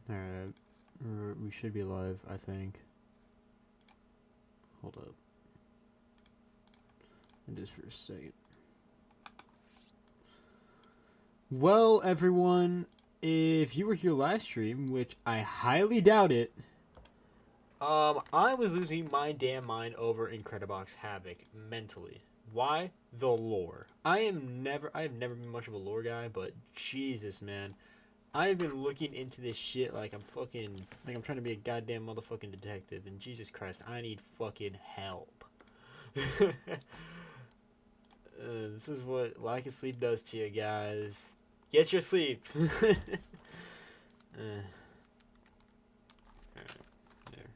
Alright, we should be live, I think. Hold up. Just for a second. Well, everyone, if you were here last stream, which I highly doubt it, I was losing my damn mind over Incredibox Havoc mentally. Why? The lore. I have never been much of a lore guy, but Jesus, man. I've been looking into this shit like I'm trying to be a goddamn motherfucking detective, and Jesus Christ, I need fucking help. This is what lack of sleep does to you guys. Get your sleep. Alright, there.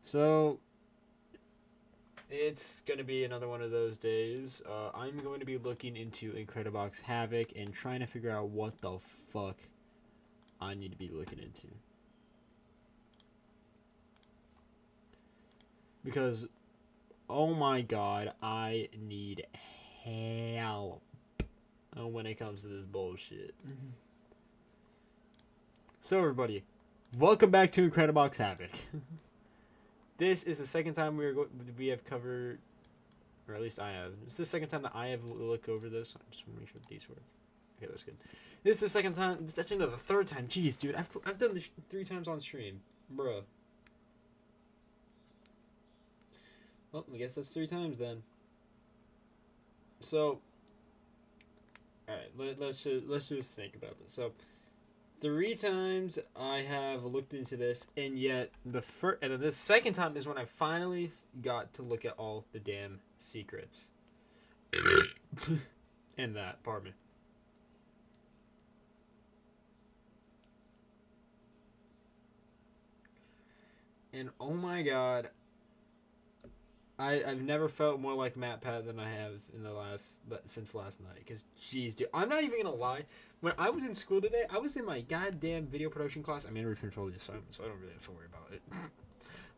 So it's gonna be another one of those days. I'm going to be looking into Incredibox Havoc and trying to figure out what the fuck I need to be looking into. Because, oh my god, I need help when it comes to this bullshit. So everybody, welcome back to Incredibox Havoc. This is the second time we have covered, or at least I have. It's the second time that I have looked over this. I just want to make sure these work. Okay, that's good. This is the second time. It's actually the third time. Jeez, dude, I've done this 3 times on stream, bruh. Well, I guess that's 3 times then. So, all right, let's just think about this. So, 3 times I have looked into this, and yet and then the second time is when I finally got to look at all the damn secrets. And that, pardon me. And oh my god, I've never felt more like MatPat than I have since last night. Because, jeez, dude, I'm not even gonna lie. When I was in school today, I was in my goddamn video production class. I'm in control assignment, so I don't really have to worry about it.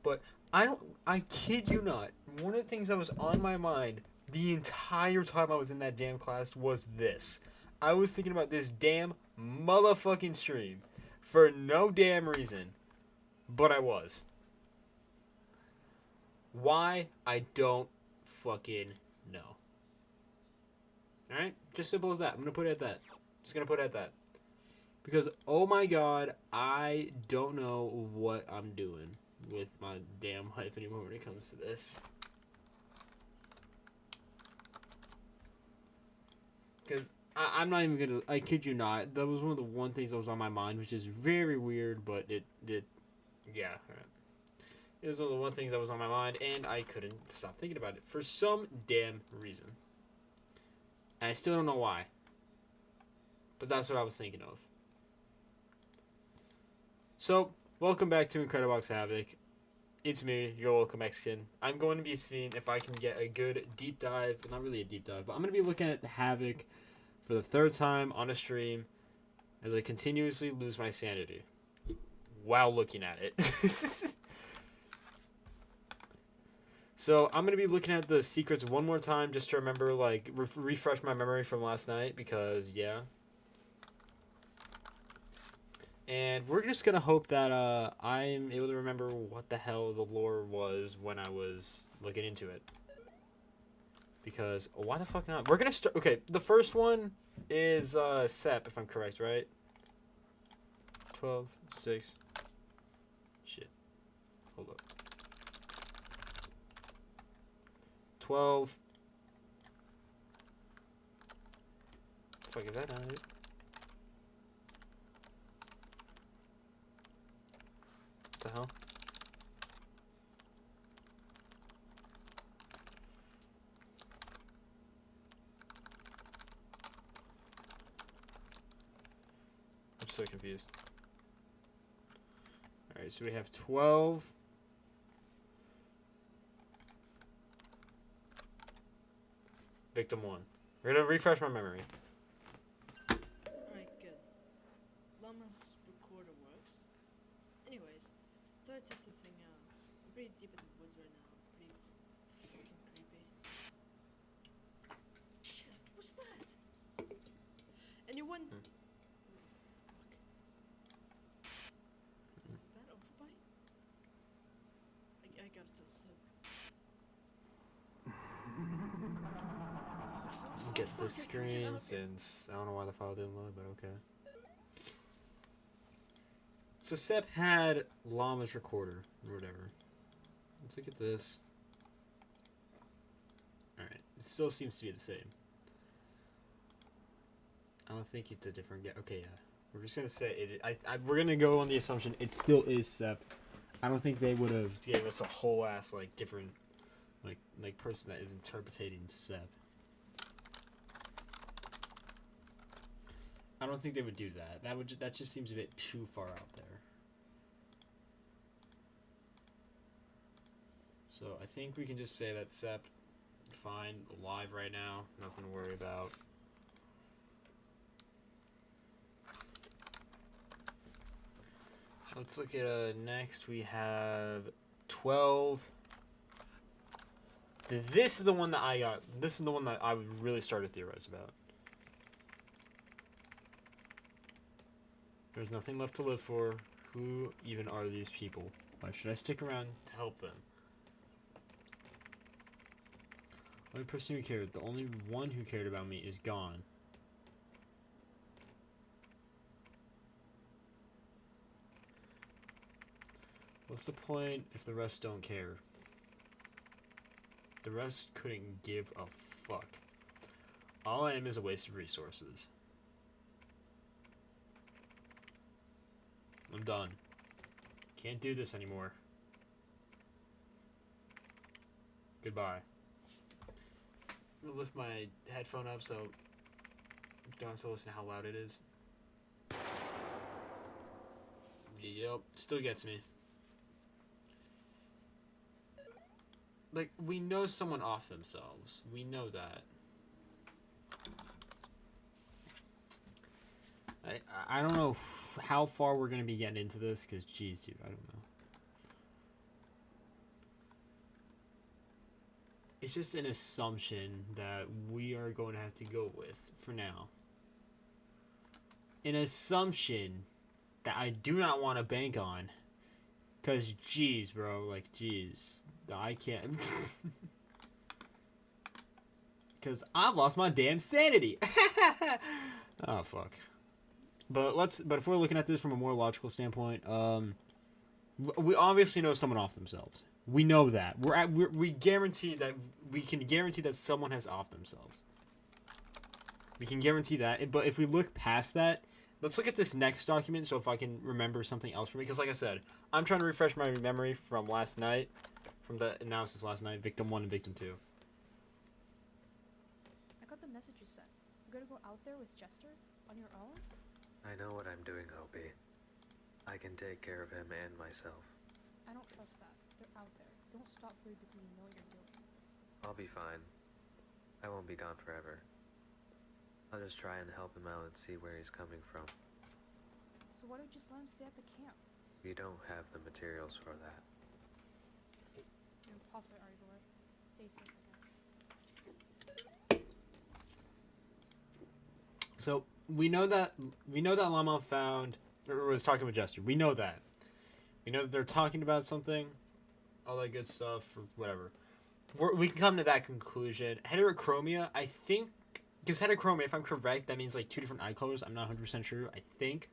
But I kid you not. One of the things that was on my mind the entire time I was in that damn class was this. I was thinking about this damn motherfucking stream for no damn reason, but I was. Why? I don't fucking know. Alright? Just simple as that. I'm going to put it at that. Just going to put it at that. Because, oh my god, I don't know what I'm doing with my damn life anymore when it comes to this. Because I'm not even going to... I kid you not. That was one of the things that was on my mind, which is very weird, but it yeah, alright. It was one of the things that was on my mind, and I couldn't stop thinking about it for some damn reason. And I still don't know why. But that's what I was thinking of. So, welcome back to Incredibox Havoc. It's me, your local Mexican. I'm going to be seeing if I can get a good deep dive. Not really a deep dive, but I'm going to be looking at the Havoc for the 3rd time on a stream as I continuously lose my sanity while looking at it. So, I'm going to be looking at the secrets one more time just to remember, like, refresh my memory from last night because, yeah. And we're just going to hope that I'm able to remember what the hell the lore was when I was looking into it. Because, why the fuck not? We're going to start... Okay, the first one is Sep, if I'm correct, right? 12, 6... Shit. Hold up. 12. Fuck, is that not it? What the hell? I'm so confused. Alright, so we have 12. Victim 1. We're gonna refresh my memory. Alright, good. Llama's recorder works. Anyways, thought I'd test this thing out. I'm pretty deep in the woods right now. Pretty fucking creepy. Shit, what's that? get fuck, this I can't screen open. since I don't know why the file didn't load, but okay. So Sep had Llama's recorder or whatever. Let's look at this. Alright, it still seems to be the same. I don't think it's a different okay, yeah. We're just gonna say it. We're gonna go on the assumption it still is Sep. I don't think they would have gave us a whole ass like different like person that is interpreting Sep. I don't think they would do that. That just seems a bit too far out there. So I think we can just say that Sep, fine, alive right now, nothing to worry about. Let's look at next. We have 12. This is the one that I got. This is the one that I would really start to theorize about. There's nothing left to live for. Who even are these people? Why should I stick around to help them? Only person who cared, the only one who cared about me is gone. What's the point if the rest don't care? The rest couldn't give a fuck. All I am is a waste of resources. I'm done. Can't do this anymore. Goodbye. I'm gonna lift my headphone up so you don't have to listen to how loud it is. Yep, still gets me. Like, we know someone off themselves. We know that. I don't know how far we're going to be getting into this, because, geez, dude, I don't know. It's just an assumption that we are going to have to go with for now. An assumption that I do not want to bank on. Because, geez, bro, like, geez. I can't. Because I've lost my damn sanity. Oh, fuck. But if we're looking at this from a more logical standpoint, we obviously know someone off themselves. We know that. We guarantee that we can guarantee that someone has off themselves. We can guarantee that. But if we look past that, let's look at this next document. So if I can remember something else from it, because like I said, I'm trying to refresh my memory from last night, from the analysis last night, victim 1 and victim 2. I got the message you sent. You're gonna go out there with Chester on your own? I know what I'm doing, Opie. I can take care of him and myself. I don't trust that. They're out there. Don't stop free because you know what you're doing. I'll be fine. I won't be gone forever. I'll just try and help him out and see where he's coming from. So why don't you just let him stay at the camp? We don't have the materials for that. You're impossible to argue with. Stay safe, I guess. So we know that lmao found or was talking with Jester. We know that. We know that they're talking about something, all that good stuff, or whatever. We can come to that conclusion. Heterochromia, I think, because heterochromia, if I'm correct, that means like 2 different eye colors. I'm not 100% sure. I think.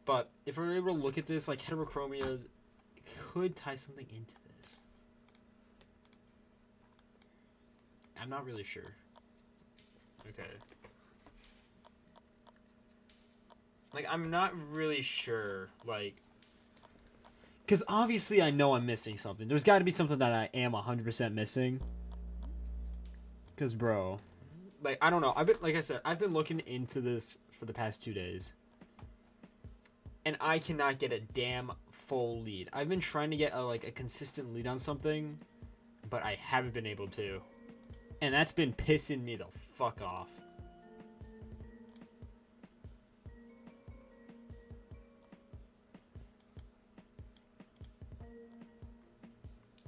But if we're able to look at this, like heterochromia could tie something into this. I'm not really sure. Okay. Like, I'm not really sure, like... Because obviously I know I'm missing something. There's got to be something that I am 100% missing. Because, bro... Like, I don't know. Like I said, I've been looking into this for the past 2 days. And I cannot get a damn full lead. I've been trying to get a consistent lead on something. But I haven't been able to. And that's been pissing me the fuck off.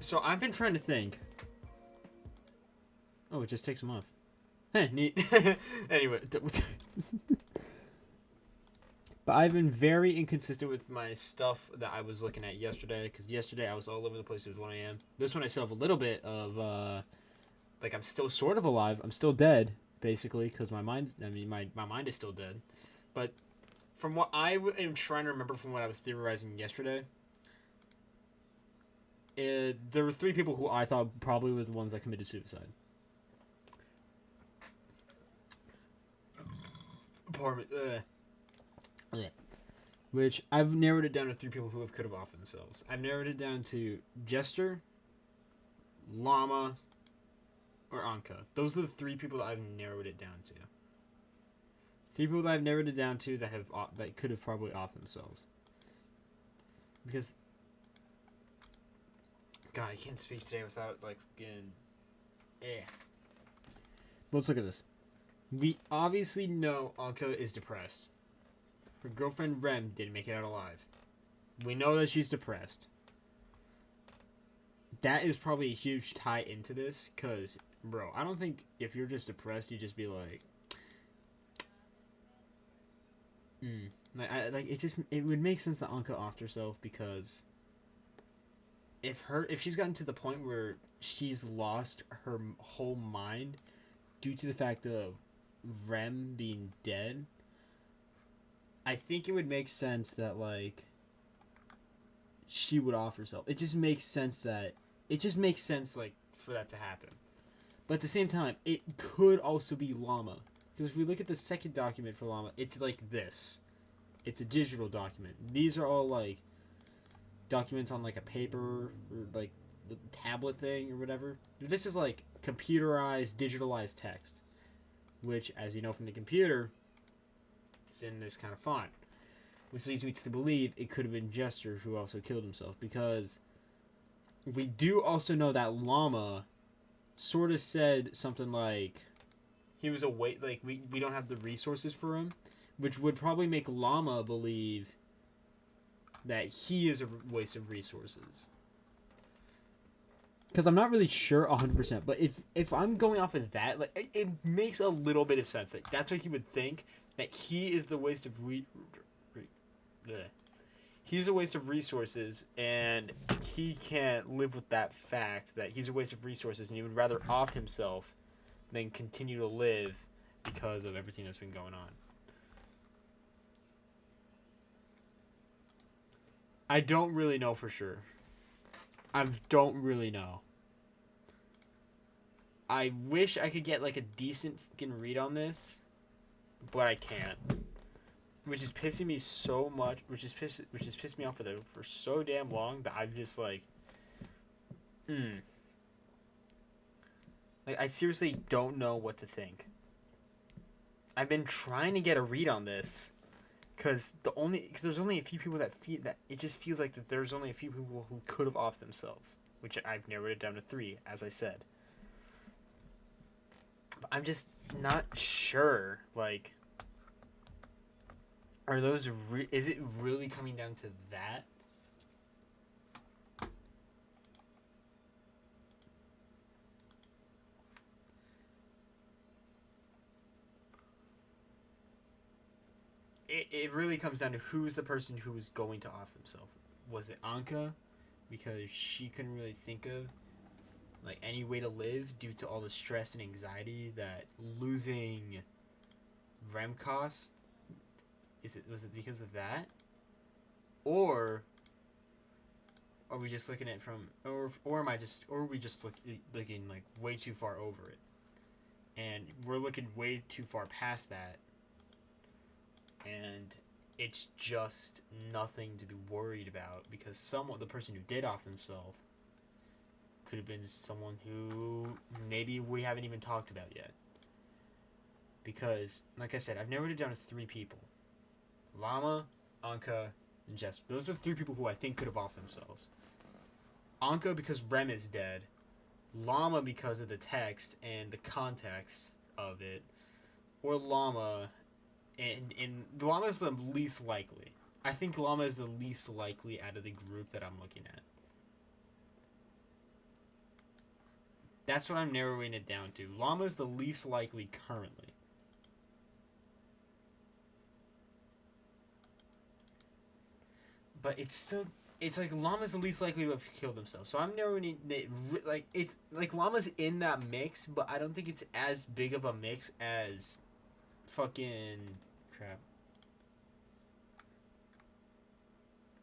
So I've been trying to think. Oh, it just takes them off. Heh, neat. Anyway. But I've been very inconsistent with my stuff that I was looking at yesterday. Because yesterday I was all over the place. It was 1 a.m. This one I still have a little bit of... like, I'm still sort of alive. I'm still dead. basically, because my mind is still dead. But from what am trying to remember from what I was theorizing yesterday, there were 3 people who I thought probably were the ones that committed suicide. Pardon me. Which I've narrowed it down to 3 people who could have offed themselves. I've narrowed it down to Jester, Llama, or Anka. Those are the 3 people that I've narrowed it down to. 3 people that I've narrowed it down to that could have probably offed themselves. Because, God, I can't speak today without getting. Let's look at this. We obviously know Anka is depressed. Her girlfriend Rem didn't make it out alive. We know that she's depressed. That is probably a huge tie into this, because, bro, I don't think if you're just depressed, you just be like, it would make sense that Anka offed herself, because if she's gotten to the point where she's lost her whole mind due to the fact of Rem being dead, I think it would make sense that she would off herself. It just makes sense for that to happen. But at the same time, it could also be Llama, because if we look at the second document for Llama, it's like this. It's a digital document. These are all documents on a paper or a tablet thing or whatever. This is computerized, digitalized text, which, as you know from the computer, is in this kind of font, which leads me to believe it could have been Jester who also killed himself, because we do also know that Llama sort of said something he was we don't have the resources for him, which would probably make Llama believe that he is a waste of resources. Because I'm not really sure 100%, but if I'm going off of that, it makes a little bit of sense. That's what he would think, that he is the waste of he's a waste of resources, and he can't live with that fact that he's a waste of resources, and he would rather off himself than continue to live because of everything that's been going on. I don't really know for sure. I don't really know. I wish I could get a decent fucking read on this, but I can't. Which is pissing me so much. Which has pissed me off for so damn long that I've just I seriously don't know what to think. I've been trying to get a read on this, because there's only a few people that feel that it just feels like that there's only a few people who could have offed themselves, which I've narrowed it down to 3, as I said. But I'm just not sure. Are those? Is it really coming down to that? It really comes down to who's the person who was going to off themselves. Was it Anka, because she couldn't really think of any way to live due to all the stress and anxiety that losing Rem cost? Was it because of that? Or are we just looking at it from, or are we just looking way too far over it? And we're looking way too far past that, and it's just nothing to be worried about, because the person who did off themselves could have been someone who maybe we haven't even talked about yet. Because, like I said, I've narrowed it down to 3 people. Llama, Anka, and Jester. Those are the 3 people who I think could have offed themselves. Anka because Rem is dead. Llama because of the text and the context of it. Or Llama, and Llama is the least likely. I think Llama is the least likely out of the group that I'm looking at. That's what I'm narrowing it down to. Llama is the least likely currently. But it's it's like Llama's the least likely to have killed himself. So I'm never like it's like Llama's in that mix, but I don't think it's as big of a mix as fucking crap.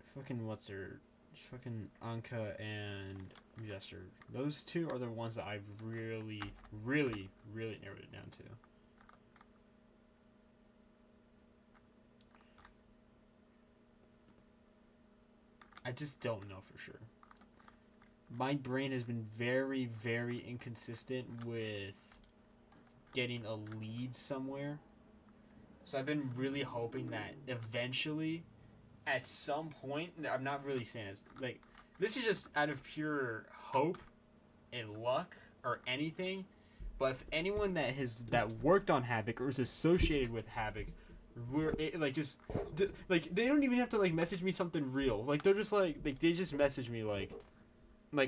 Fucking what's her? Fucking Anka and Jester. Those two are the ones that I've really, really, really narrowed it down to. I just don't know for sure. My brain has been very, very inconsistent with getting a lead somewhere. So I've been really hoping that eventually, at some point, I'm not really saying this, like, this is just out of pure hope and luck or anything. But if anyone that worked on Havoc or is associated with Havoc, they don't even have to like message me something real. Like they're just like they just message me like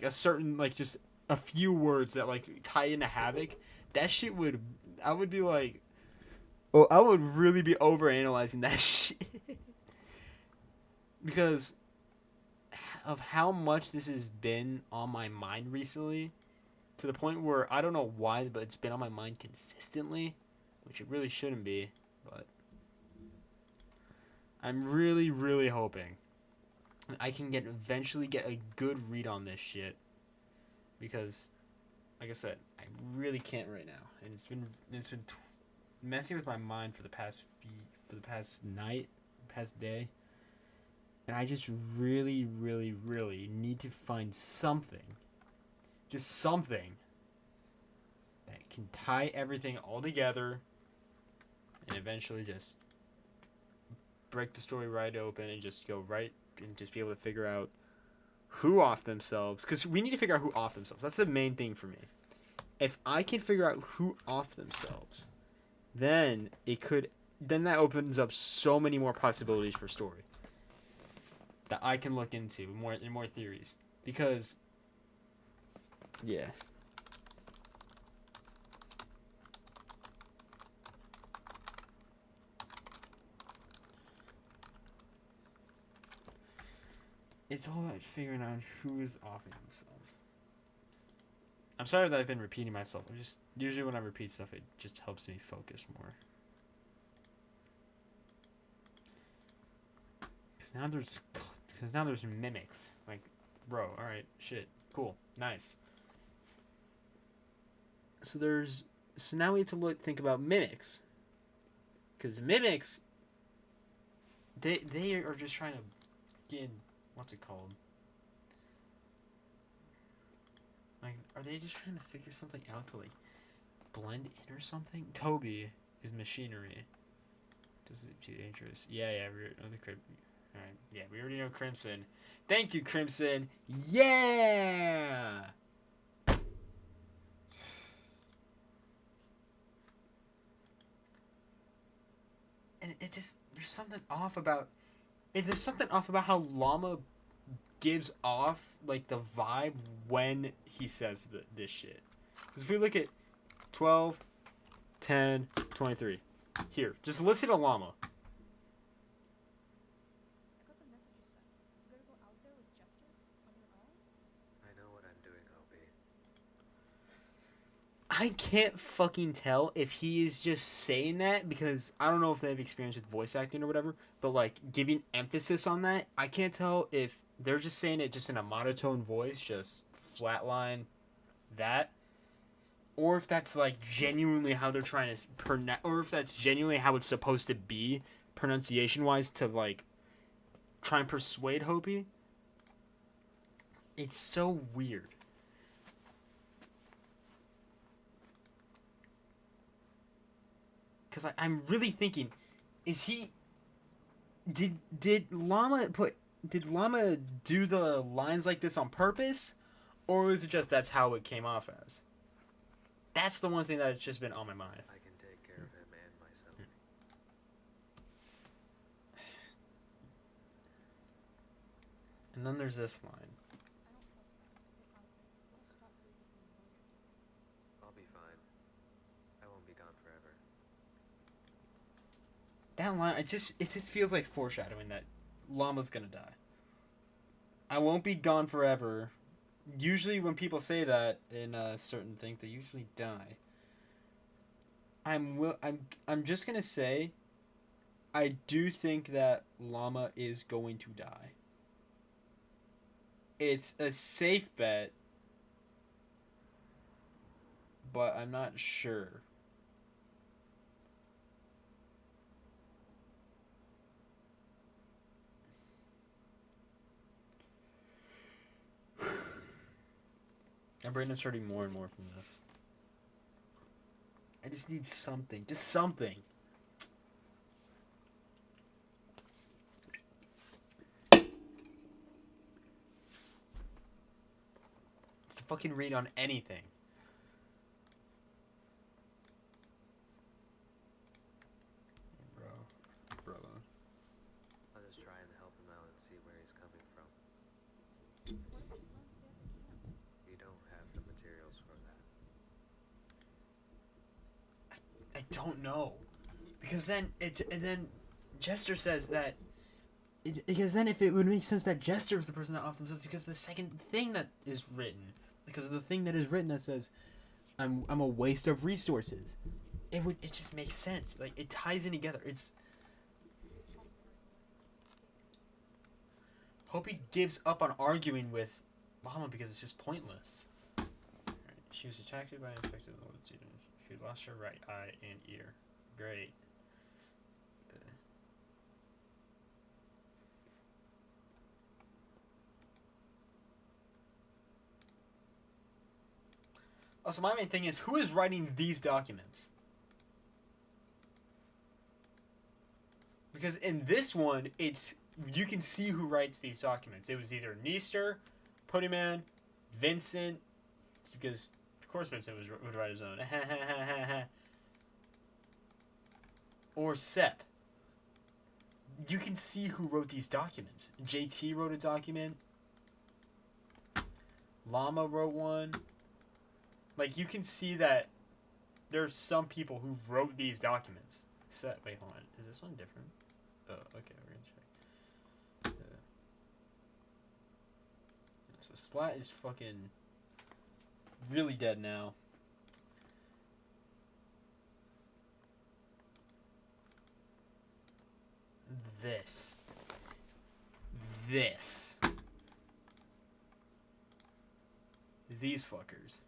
a certain like just a few words that like tie into Havoc. That shit I would be like, oh, I would really be overanalyzing that shit because of how much this has been on my mind recently, to the point where I don't know why, but it's been on my mind consistently, which it really shouldn't be, but I'm really, really hoping I can eventually get a good read on this shit, because, like I said, I really can't right now, and it's been messing with my mind for the past day, and I just really, really, really need to find something, just something that can tie everything all together, and eventually just break the story right open and just go right and just be able to figure out who offed themselves, because we need to figure out who offed themselves. That's the main thing for me. If I can figure out who offed themselves, then that opens up so many more possibilities for story that I can look into more theories, because yeah. It's all about figuring out who is offing himself. I'm sorry that I've been repeating myself. Usually when I repeat stuff, it just helps me focus more. Because now there's mimics. Like, bro, all right, shit, cool, nice. So now we have to think about mimics. Because mimics, they are just trying to get. What's it called? Like, are they just trying to figure something out to, like, blend in or something? Toby is machinery. This is too dangerous. Yeah, alright, yeah, we already know Crimson. Thank you, Crimson! Yeah! And it just, there's something off about how Llama gives off, like, the vibe when he says this shit. Because if we look at 12, 10, 23. Here, just listen to Llama. I got the message you sent. You gonna go out there with Jester on your own? I know what I'm doing, Opie. I can't fucking tell if he is just saying that because I don't know if they have experience with voice acting or whatever, but like giving emphasis on that, I can't tell if they're just saying it just in a monotone voice, just flatline that, or if that's like genuinely how they're trying to or if that's genuinely how it's supposed to be pronunciation wise to like try and persuade Hopi. It's so weird. Because I'm really thinking, did Llama do the lines like this on purpose, or was it just that's how it came off as? That's the one thing that's just been on my mind. I can take care of him and myself. And then there's this line. I don't trust them. If they found it, they'll stop freaking me. I'll be fine. I won't be gone forever. That line, it just feels like foreshadowing that Llama's gonna die. I won't be gone forever. Usually when people say that in certain things, they usually die. I'm just gonna say, I do think that Llama is going to die. It's a safe bet, but I'm not sure. My brain is hurting more and more from this. I just need something. Just something. Just to fucking read on anything. Bro. I'll just try and help him out and see where he's coming from. So what if we just let him stay at the camp? We don't have the materials for that. I don't know. Because then Jester says that because then if it would make sense that Jester is the person that off themselves because the second thing that is written because of the thing that is written that says I'm a waste of resources. It just makes sense. Like it ties in together. It's hope he gives up on arguing with Mama because it's just pointless. Right. She was attacked by an infected little student. She lost her right eye and ear. Great. Also, my main thing is who is writing these documents? Because in this one, it's you can see who writes these documents. It was either Neester, Puttyman, Vincent, because of course Vincent would write his own, or Sepp. You can see who wrote these documents. JT wrote a document. Llama wrote one. Like, you can see that there's some people who wrote these documents. Wait, hold on. Is this one different? Oh, okay, we're gonna check. So Splat is fucking really dead now. This. These fuckers.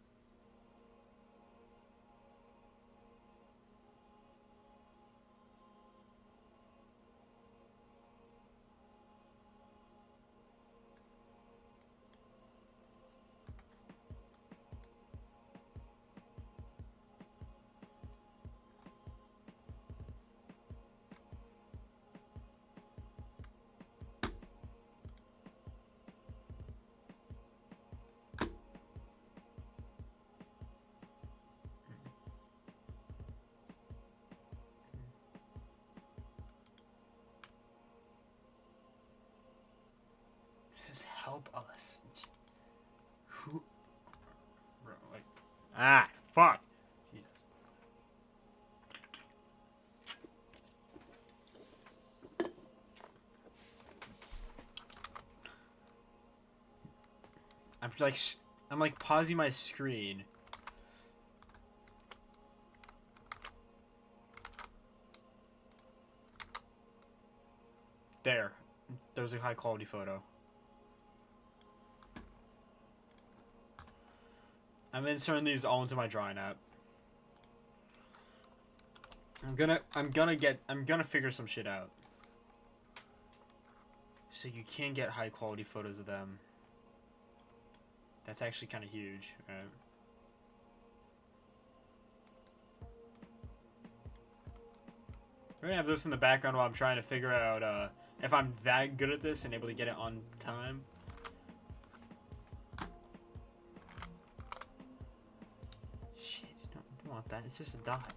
Says help us. Who? Bro, like. Fuck. Jesus. I'm like pausing my screen. There's a high quality photo. I'm inserting these all into my drawing app. I'm gonna figure some shit out. So you can get high quality photos of them. That's actually kind of huge, right? We're gonna have this in the background while I'm trying to figure out if I'm that good at this and able to get it on time. Shit, don't want that. It's just a dot.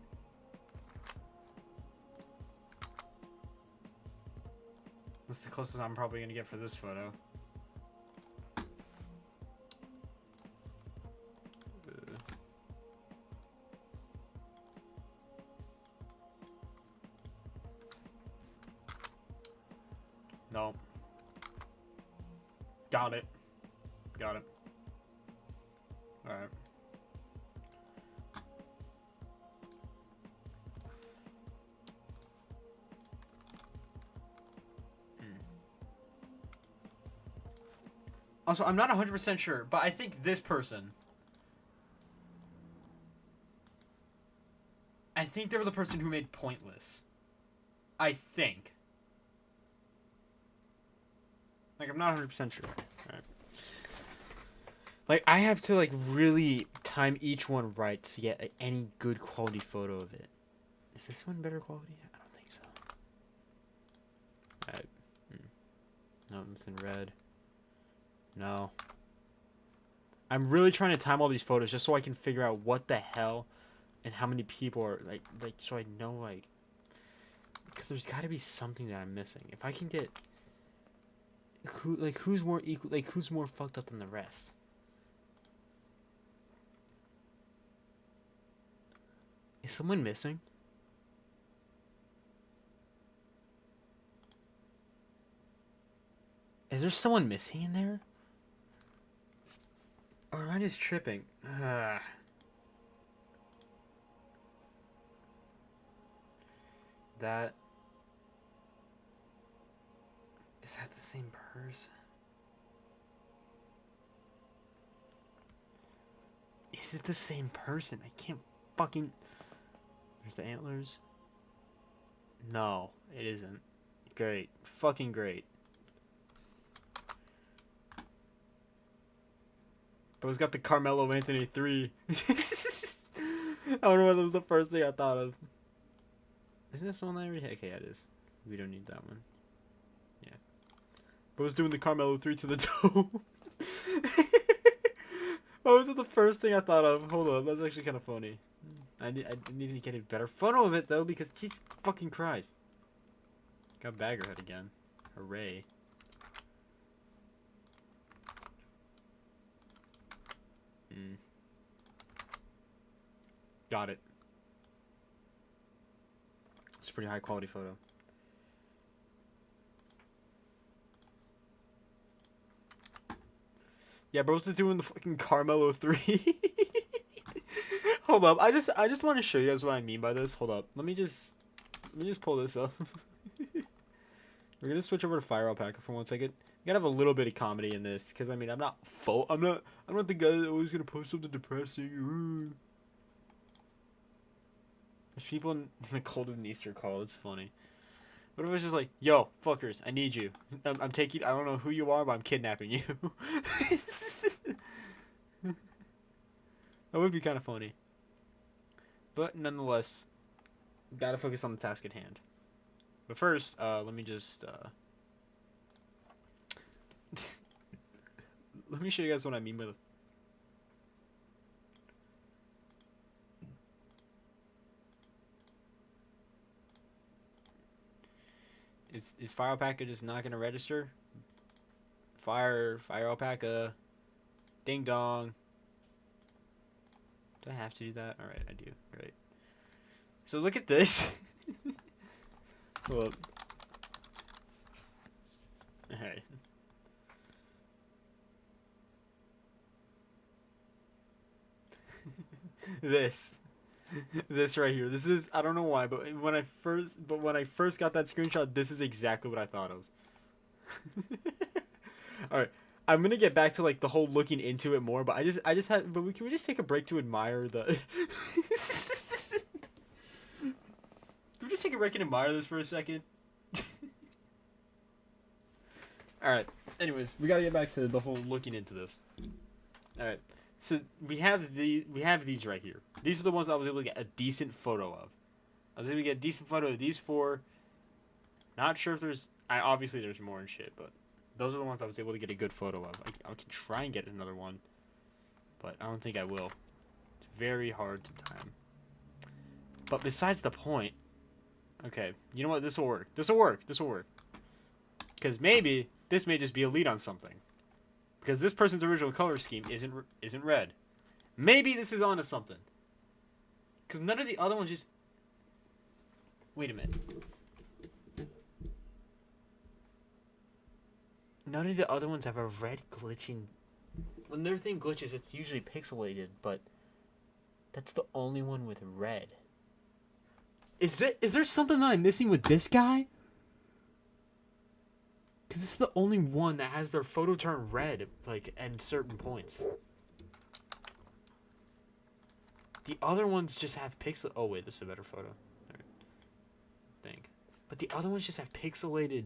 That's the closest I'm probably gonna get for this photo. No. Got it. Got it. Alright. Also, I'm not 100% sure, but I think this person... I think they were the person who made Pointless. I think. Like, I'm not 100% sure. Right. Like, I have to, like, really time each one right to get like, any good quality photo of it. Is this one better quality? I don't think so. Alright. No, it's in red. No. I'm really trying to time all these photos just so I can figure out what the hell and how many people are, like so I know, like... Because there's got to be something that I'm missing. If I can get... who's more equal, like, who's more fucked up than the rest? Is someone missing? Is there someone missing in there? Or am I just tripping? That... Is that the same person? Is it the same person? I can't fucking... There's the antlers. No, it isn't. Great. Fucking great. But it's got the Carmelo Anthony 3. I don't know why that was the first thing I thought of. Isn't this the one that I already had? Okay, yeah, it is. We don't need that one. Yeah. But I was doing the Carmelo 3 to the toe. Why was it the first thing I thought of? Hold on, that's actually kind of funny. I need to get a better photo of it, though, because Jesus fucking Christ. Got Baggerhead again. Hooray. Got it. It's a pretty high quality photo. Yeah, bro's doing the fucking Carmelo 3. Hold up, I just want to show you guys what I mean by this. Hold up, let me just pull this up. We're gonna switch over to Fire Alpaca for 1 second. We gotta have a little bit of comedy in this, because I mean, I'm not the guy that always gonna post something depressing. Ooh. There's people in the cold of an Easter call. It's funny. What if it was just like, yo, fuckers, I need you. I'm taking... I don't know who you are, but I'm kidnapping you. That would be kind of funny. But nonetheless, gotta focus on the task at hand. But first, let me just... let me show you guys what I mean by the... Is Fire Alpaca just not gonna register? Fire Alpaca. Ding dong. Do I have to do that? Alright, I do. Great. So look at this. Hold up. Alright. This right here. This is, I don't know why, but when I first got that screenshot, this is exactly what I thought of. All right, I'm gonna get back to like the whole looking into it more, but I just had, but can we just take a break to admire the? Can we just take a break and admire this for a second? All right. Anyways, we gotta get back to the whole looking into this. All right. So we have these right here. These are the ones I was able to get a decent photo of. I was able to get a decent photo of these 4. Not sure if there's... obviously there's more and shit, but those are the ones I was able to get a good photo of. I can try and get another one, but I don't think I will. It's very hard to time. But besides the point... Okay, you know what? This will work. This will work. This will work. Because maybe this may just be a lead on something. Because this person's original color scheme isn't red. Maybe this is onto something. Because none of the other ones just... Wait a minute. none of the other ones have a red glitching. When their thing glitches, it's usually pixelated, but that's the only one with red. Is there something that I'm missing with this guy? Because this is the only one that has their photo turn red, like, at certain points. The other ones just have pixel. Oh wait, this is a better photo. I think. But the other ones just have pixelated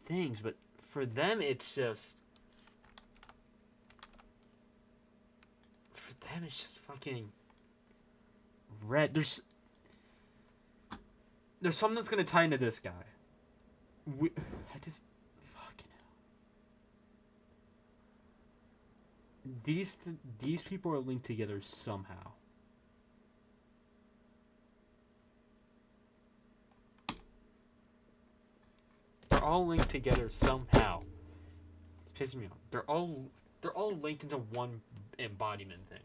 things. But for them, it's just. For them, it's just fucking red. There's something that's gonna tie into this guy. I just fucking hell. These people are linked together somehow. They're all linked together somehow. It's pissing me off. They're all linked into one embodiment thing.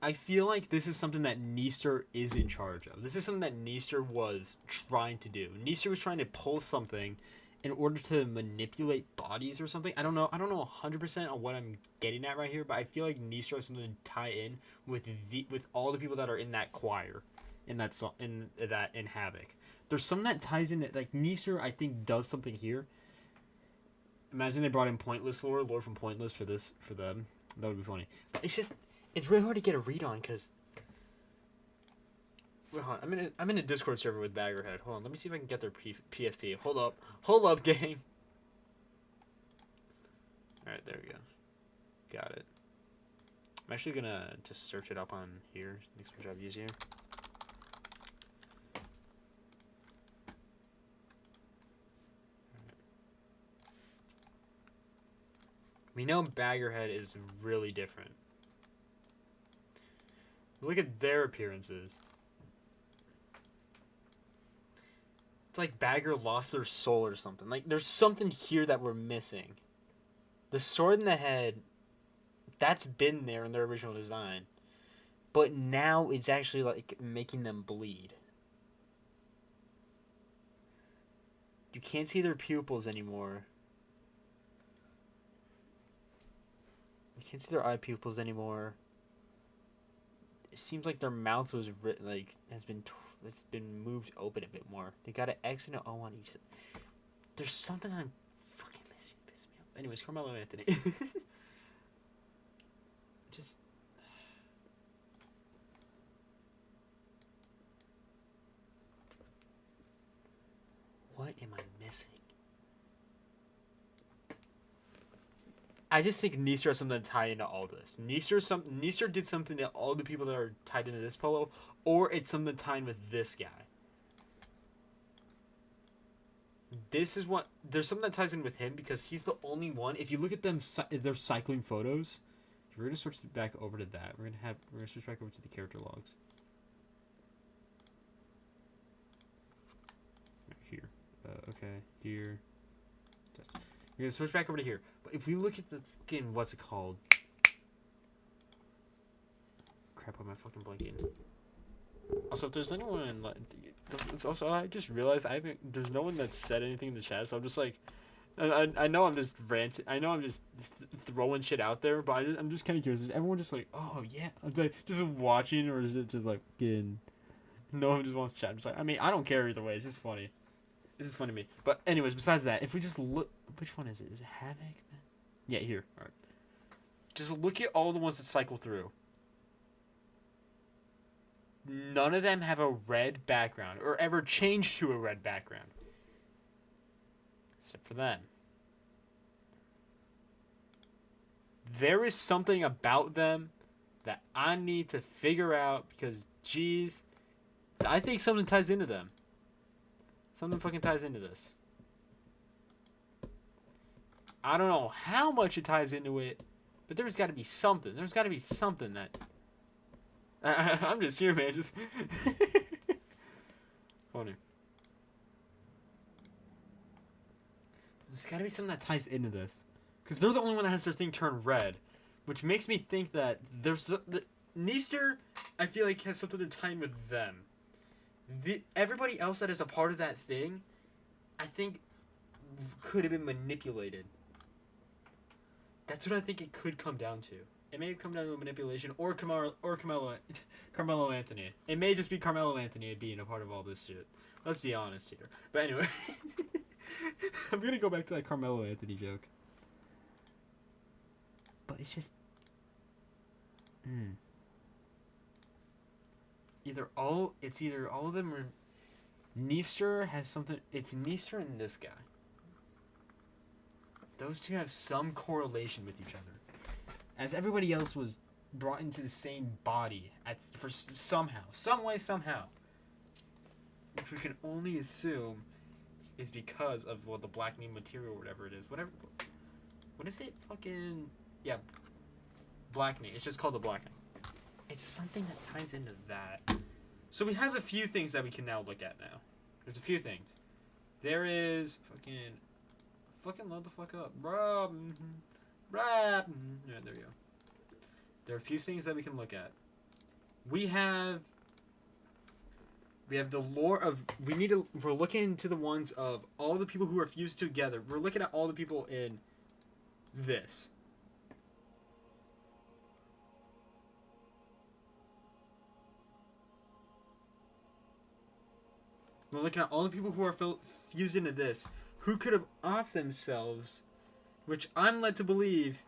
I feel like this is something that Neaster is in charge of. This is something that Neaster was trying to do. Neaster was trying to pull something in order to manipulate bodies or something. I don't know 100% on what I'm getting at right here, but I feel like Neaster has something to tie in with all the people that are in that choir, in Havoc. There's something that ties in it. Like Neaster, I think, does something here. Imagine they brought in Pointless lore from Pointless for them. That would be funny. But it's really hard to get a read on because. Wait, hold on. I'm in a Discord server with Baggerhead. Hold on, let me see if I can get their PFP. Hold up, game. All right, there we go. Got it. I'm actually gonna just search it up on here. Makes my job easier. We know Baggerhead is really different. Look at their appearances. It's like Bagger lost their soul or something. Like, there's something here that we're missing. The sword in the head, that's been there in their original design. But now it's actually, like, making them bleed. You can't see their pupils anymore. You can't see their eye pupils anymore. It seems like their mouth was it's been moved open a bit more. They got an X and an O on each. There's something I'm fucking missing. Piss me off. Anyways, Carmelo Anthony. Just. What am I missing? I just think Neaster has something to tie into all this. Neaster did something to all the people that are tied into this polo, or it's something to tie in with this guy. There's something that ties in with him because he's the only one. If you look at their cycling photos, we're gonna switch back over to that. We're gonna switch back over to the character logs. Right here. Okay, here. We're gonna switch back over to here. But if we look at the fucking what's it called? Crap, on my fucking blanket. Also, if there's anyone also I just realized there's no one that said anything in the chat, so I'm just like, I know I'm just ranting. I know I'm just throwing shit out there, but I'm just kind of curious. Is everyone just like, oh yeah, I'm just watching, or is it just like, no one just wants to chat? I'm just like, I mean, I don't care either way. It's just funny. This is funny to me. But anyways, besides that, if we just look, which one is it? Is it Havoc? Yeah, here. All right. Just look at all the ones that cycle through. None of them have a red background or ever change to a red background. Except for them. There is something about them that I need to figure out because, geez, I think something ties into them. Something fucking ties into this. I don't know how much it ties into it, but there's got to be something. There's got to be something that... I'm just here, man. Just funny. There's got to be something that ties into this. Because they're the only one that has their thing turn red. Which makes me think that there's... Neaster, I feel like, has something to tie in with them. Everybody else that is a part of that thing, I think could have been manipulated. That's what I think it could come down to. It may come down to a manipulation or Carmelo Anthony. It may just be Carmelo Anthony being a part of all this shit. Let's be honest here. But anyway, I'm gonna go back to that Carmelo Anthony joke. But it's just, either all of them or Neester has something. It's Neester and this guy. Those two have some correlation with each other, as everybody else was brought into the same body somehow, some way, somehow, which we can only assume is because of the blackening material or whatever it is. What is it? Blackening. It's just called the blackening. It's something that ties into that. So we have a few things that we can now look at now. There's a few things. There is fucking load the fuck up, bro. Yeah, there we go. There are a few things that we can look at. We have the lore of. We're looking into the ones of all the people who are fused together. We're looking at all the people in this. We're looking at all the people who are fused into this, who could have off themselves, which I'm led to believe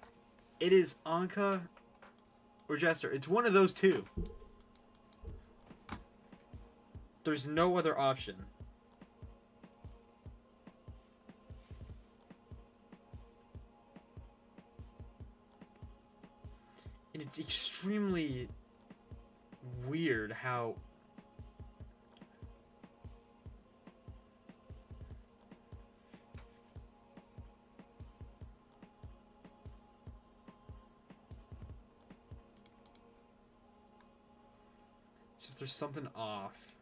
it is Anka or Jester. It's one of those two. There's no other option. And it's extremely weird how there's something off.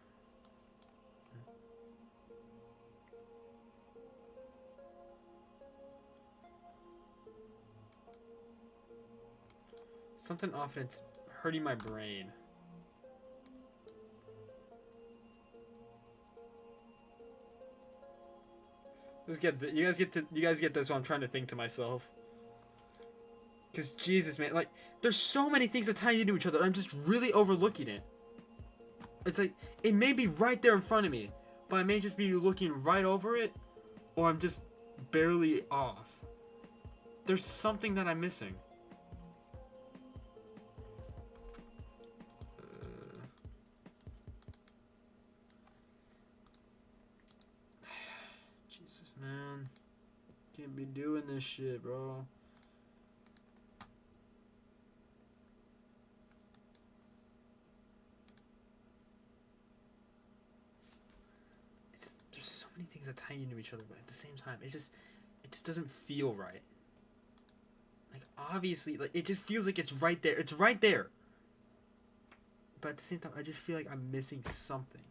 Something off and it's hurting my brain. You guys get this while I'm trying to think to myself. Cause Jesus, man, like there's so many things that tie into each other. I'm just really overlooking it. It's like, it may be right there in front of me, but I may just be looking right over it, or I'm just barely off. There's something that I'm missing. Jesus, man. Can't be doing this shit, bro. Things that tie into each other, but at the same time it just doesn't feel right. Like obviously, like it just feels like it's right there, but at the same time I just feel like I'm missing something.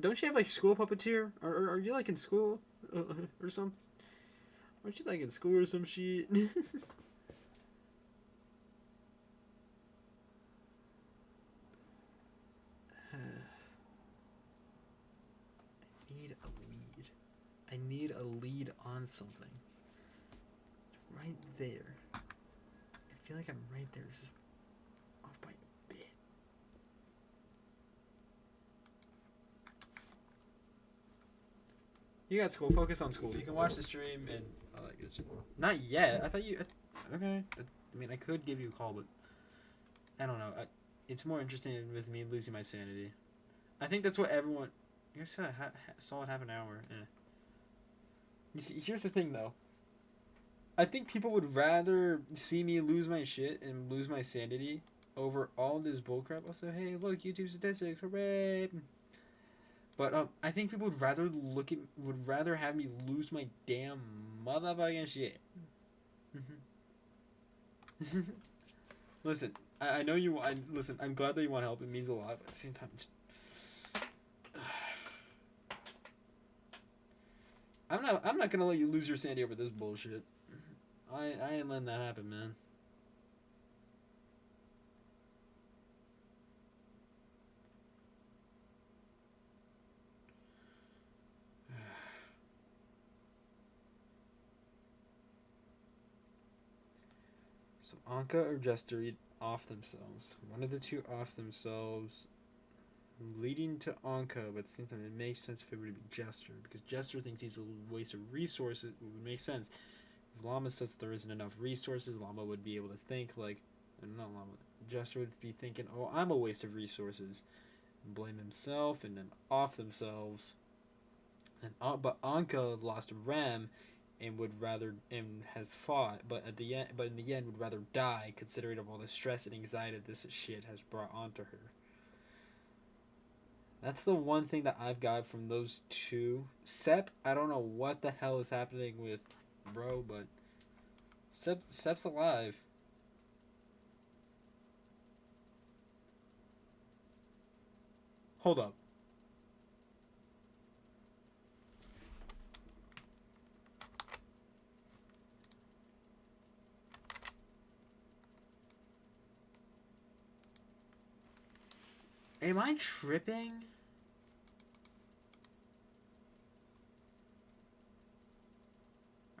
Don't you have like school puppeteer? Or are you like in school or something? Aren't you like in school or some shit? I need a lead on something. It's right there. I feel like I'm right there. It's just off by a bit. You got school. Focus on school. You can watch the stream and all that good shit. Not yet. I thought you. Okay. I mean, I could give you a call, but I don't know. It's more interesting with me losing my sanity. I think that's what everyone. You said solid half an hour. You see, here's the thing though. I think people would rather see me lose my shit and lose my sanity over all this bullcrap. Also, hey, look, YouTube statistics, hooray! But I think people would rather have me lose my damn motherfucking shit. Listen, I know you. Listen, I'm glad that you want help. It means a lot. But at the same time, just I'm not gonna let you lose your sanity over this bullshit. I ain't letting that happen, man. So Anka or Jester off themselves. One of the two off themselves, leading to Anka, but at the same time, it makes sense if it were to be Jester, because Jester thinks he's a waste of resources. It would make sense. Because Llama says there isn't enough resources. Llama would be able to think, like, not Llama. Jester would be thinking, oh, I'm a waste of resources. And blame himself, and then off themselves. But Anka lost Rem, and would rather and has fought, but in the end would rather die, considering of all the stress and anxiety this shit has brought onto her. That's the one thing that I've got from those two. Sep, I don't know what the hell is happening with bro, but Sep's alive. Hold up. Am I tripping?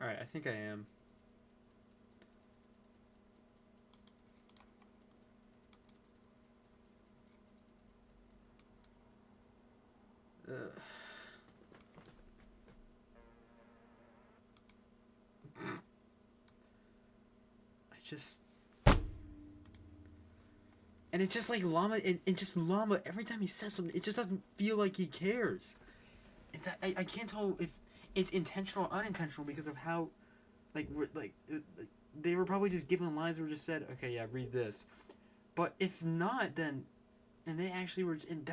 Alright, I think I am. And it's just like Llama, and just Llama, every time he says something, it just doesn't feel like he cares. It's that, I can't tell if it's intentional or unintentional because of how, they were probably just given lines where just said, okay, yeah, read this. But if not, then, and they actually were, and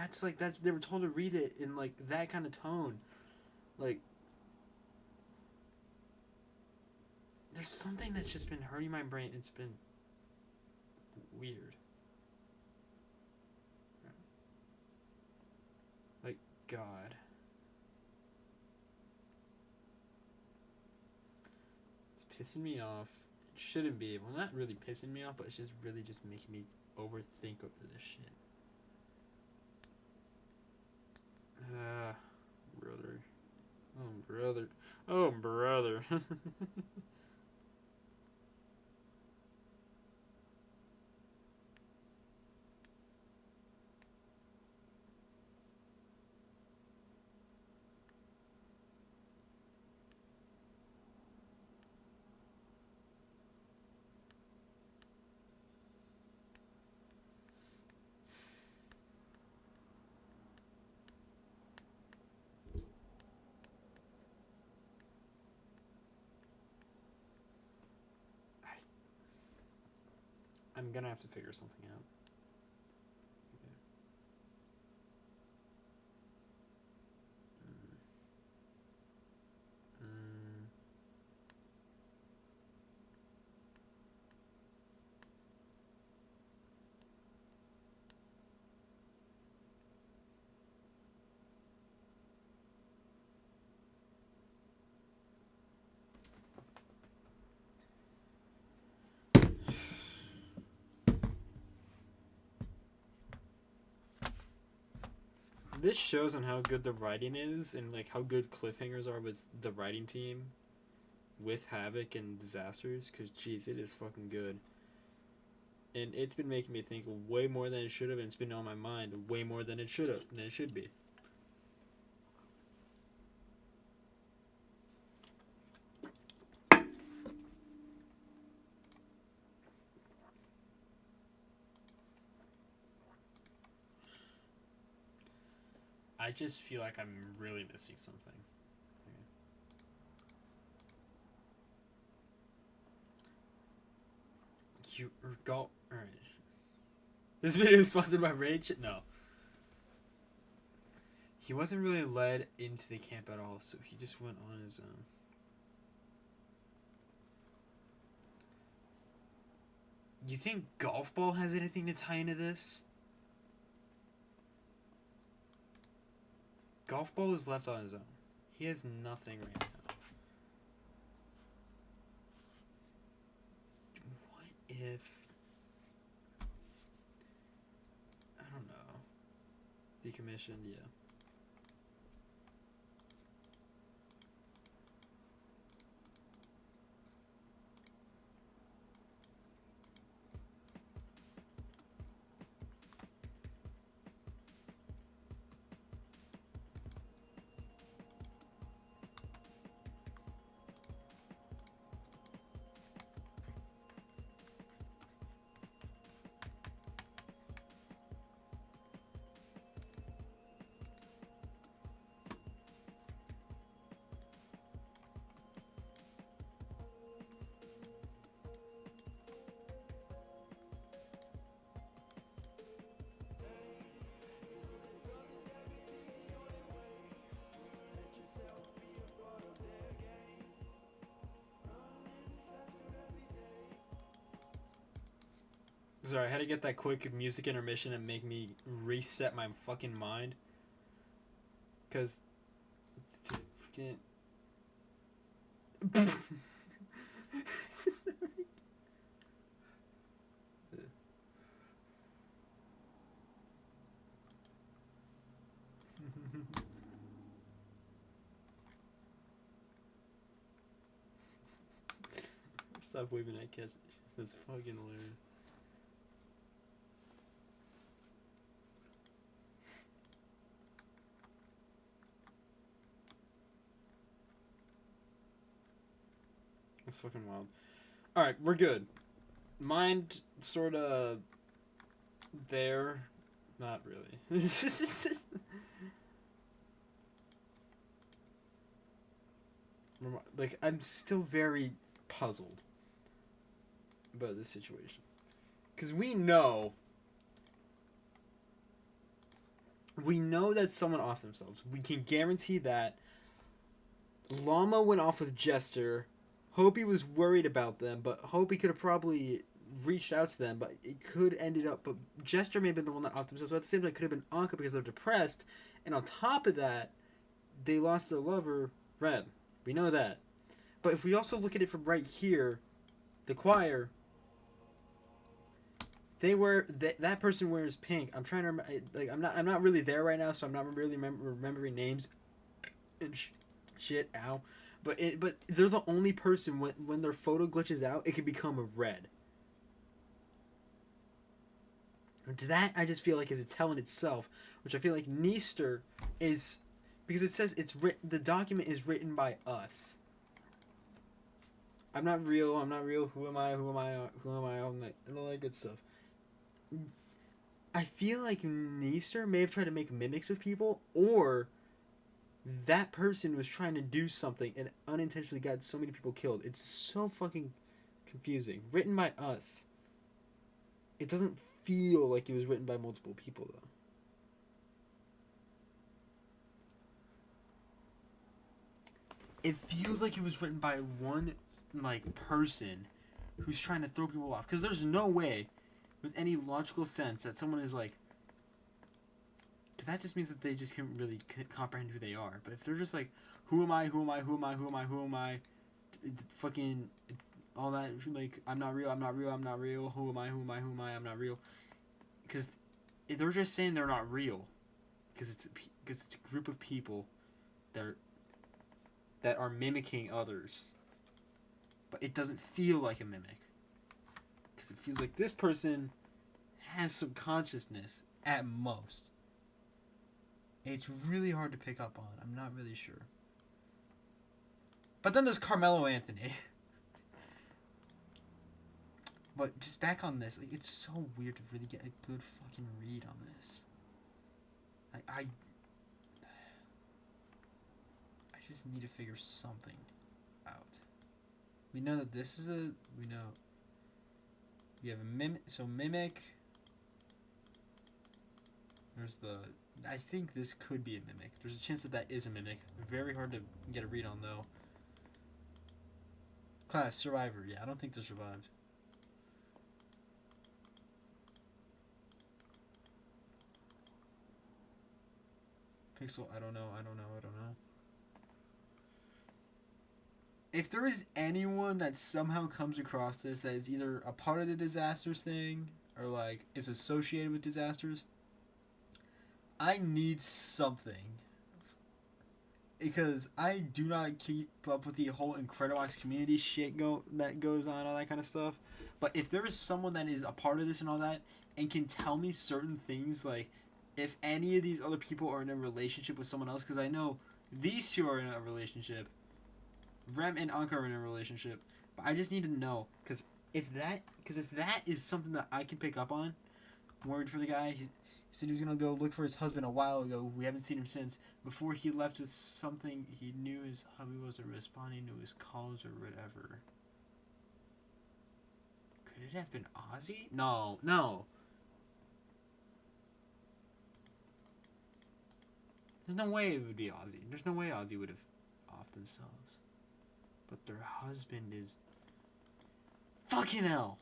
they were told to read it in, like, that kind of tone. Like, there's something that's just been hurting my brain. It's been weird. Like, God. It's pissing me off. It shouldn't be. Well, not really pissing me off, but it's just really just making me overthink over this shit. Brother. Oh, brother. Oh, brother. I'm gonna have to figure something out. This shows on how good the writing is and like how good cliffhangers are with the writing team with Havoc and Disasters, because jeez, it is fucking good. And it's been making me think way more than it should have, and it's been on my mind way more than it should be. I just feel like I'm really missing something. You go. Alright. This video is sponsored by Rage? No. He wasn't really led into the camp at all, so he just went on his own. You think Golf Ball has anything to tie into this? Golf Ball is left on his own. He has nothing right now. if I don't know. Decommissioned, yeah. Sorry, I had to get that quick music intermission and make me reset my fucking mind. Cause it's just fucking. Stop waving at catch. That's fucking hilarious. That's fucking wild. Alright, we're good. Mind sorta there. Not really. Like, I'm still very puzzled about this situation. Because we know that someone off themselves. We can guarantee that Llama went off with Jester. Hopi was worried about them, but Hopi could have probably reached out to them, but it could ended up. But Jester may have been the one that off themselves. So at the same time, it could have been Anka because they're depressed, and on top of that, they lost their lover, Red. We know that. But if we also look at it from right here, the choir, they wear that person wears pink. I'm trying to remember, like I'm not really there right now, so I'm not really remembering names and shit. Ow. But they're the only person when their photo glitches out, it can become a red. To that, I just feel like is a tell in itself, which I feel like Neaster is, because it says the document is written by us. I'm not real. Who am I? All that good stuff. I feel like Neaster may have tried to make mimics of people, or that person was trying to do something and unintentionally got so many people killed. It's so fucking confusing. Written by us. It doesn't feel like it was written by multiple people, though. It feels like it was written by one, like, person who's trying to throw people off. Because there's no way, with any logical sense, that someone is like... Because that just means that they just can't really comprehend who they are. But if they're just like, who am I? Fucking all that, like, I'm not real. Who am I? I'm not real. Because they're just saying they're not real. Because it's a group of people that are mimicking others. But it doesn't feel like a mimic. Because it feels like this person has some consciousness at most. It's really hard to pick up on. I'm not really sure. But then there's Carmelo Anthony. But just back on this, like, it's so weird to really get a good fucking read on this. Like, I just need to figure something out. We know that this is we have a mimic, so mimic. There's I think this could be a mimic. There's a chance that is a mimic. Very hard to get a read on, though. Class, survivor. Yeah, I don't think they survived. Pixel, I don't know. if there is anyone that somehow comes across this that is either a part of the disasters thing or like is associated with disasters, I need something. Because I do not keep up with the whole Incredibox community shit that goes on, all that kind of stuff. But if there is someone that is a part of this and all that, and can tell me certain things, like if any of these other people are in a relationship with someone else, because I know these two are in a relationship, Rem and Anka are in a relationship, but I just need to know, because if that is something that I can pick up on, I'm worried for the guy. He said he was gonna go look for his husband a while ago. We haven't seen him since. Before he left with something, he knew his hubby wasn't responding to his calls or whatever. Could it have been Ozzy? No. There's no way it would be Ozzy. There's no way Ozzy would have offed themselves. But their husband is... Fucking hell!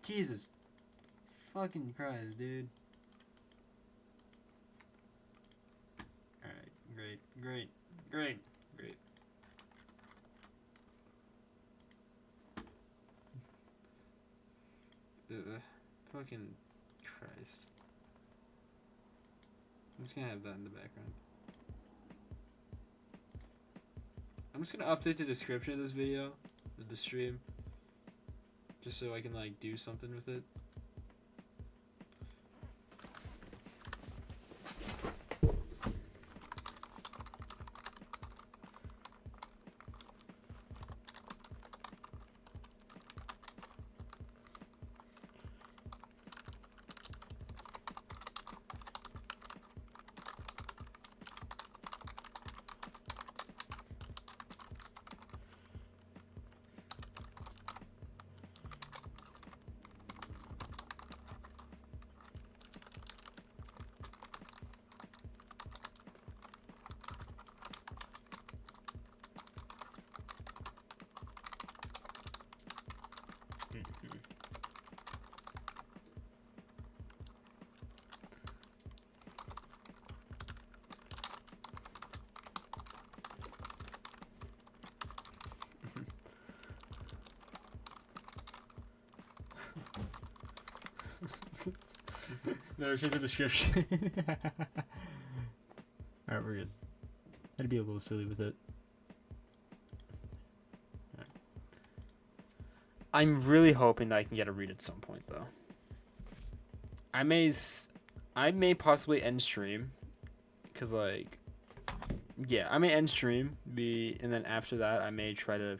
Jesus. Fucking Christ, dude. Alright, great. Fucking Christ. I'm just gonna have that in the background. I'm just gonna update the description of this video, of the stream, just so I can like do something with it. There's just a description. Alright, we're good. I'd be a little silly with it. Right. I'm really hoping that I can get a read at some point, though. I may possibly end stream, cause like, yeah, I may end stream, and then after that, I may try to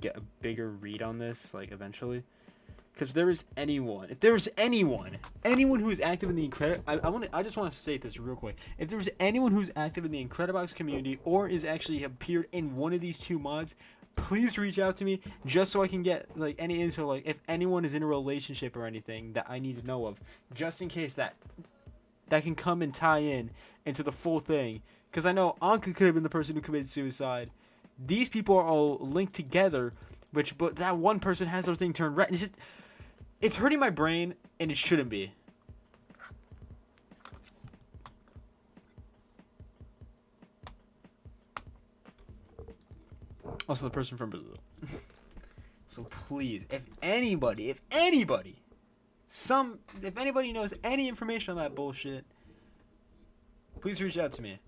get a bigger read on this, like eventually. Because if there is anyone who is active in the I just want to state this real quick. If there's anyone who's active in the Incredibox community or is actually appeared in one of these two mods, please reach out to me just so I can get like any info, like if anyone is in a relationship or anything that I need to know of, just in case that can come and tie in into the full thing. Because I know Anka could have been the person who committed suicide. These people are all linked together, but that one person has their thing turned red. It's hurting my brain, and it shouldn't be. Also, the person from Brazil. So please, if anybody knows any information on that bullshit, please reach out to me.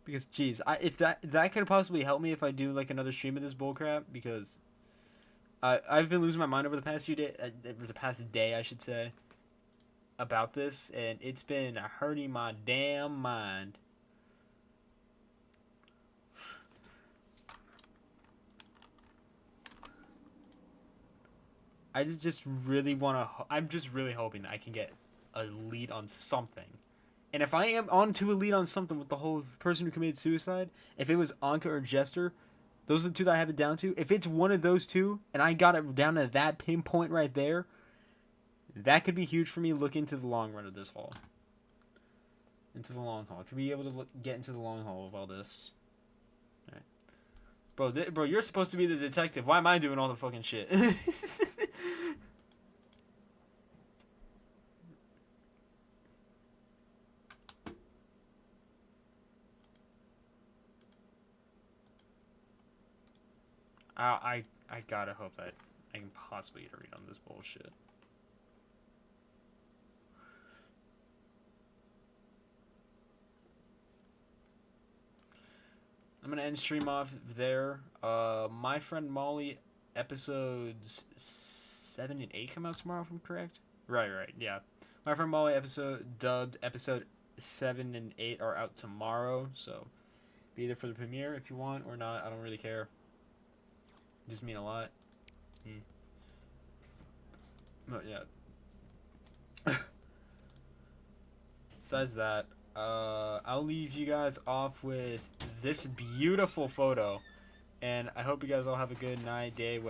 Because, geez, if that could possibly help me if I do like another stream of this bullcrap, because I've been losing my mind over the past few days, the past day, I should say, about this, and it's been hurting my damn mind. I just really want to. I'm just really hoping that I can get a lead on something. And if I am onto a lead on something with the whole person who committed suicide, if it was Anka or Jester, those are the two that I have it down to. If it's one of those two, and I got it down to that pinpoint right there, that could be huge for me looking into the long run of this haul. Into the long haul. I could be able to get into the long haul of all this. All right. Bro, you're supposed to be the detective. Why am I doing all the fucking shit? I gotta hope that I can possibly get a read on this bullshit. I'm gonna end stream off there. My Friend Molly episodes 7 and 8 come out tomorrow, if I'm correct. Right, yeah. My Friend Molly dubbed episode 7 and 8 are out tomorrow, so be there for the premiere if you want or not. I don't really care. It just mean a lot. But yeah. Besides that, I'll leave you guys off with this beautiful photo, and I hope you guys all have a good night, day, whatever.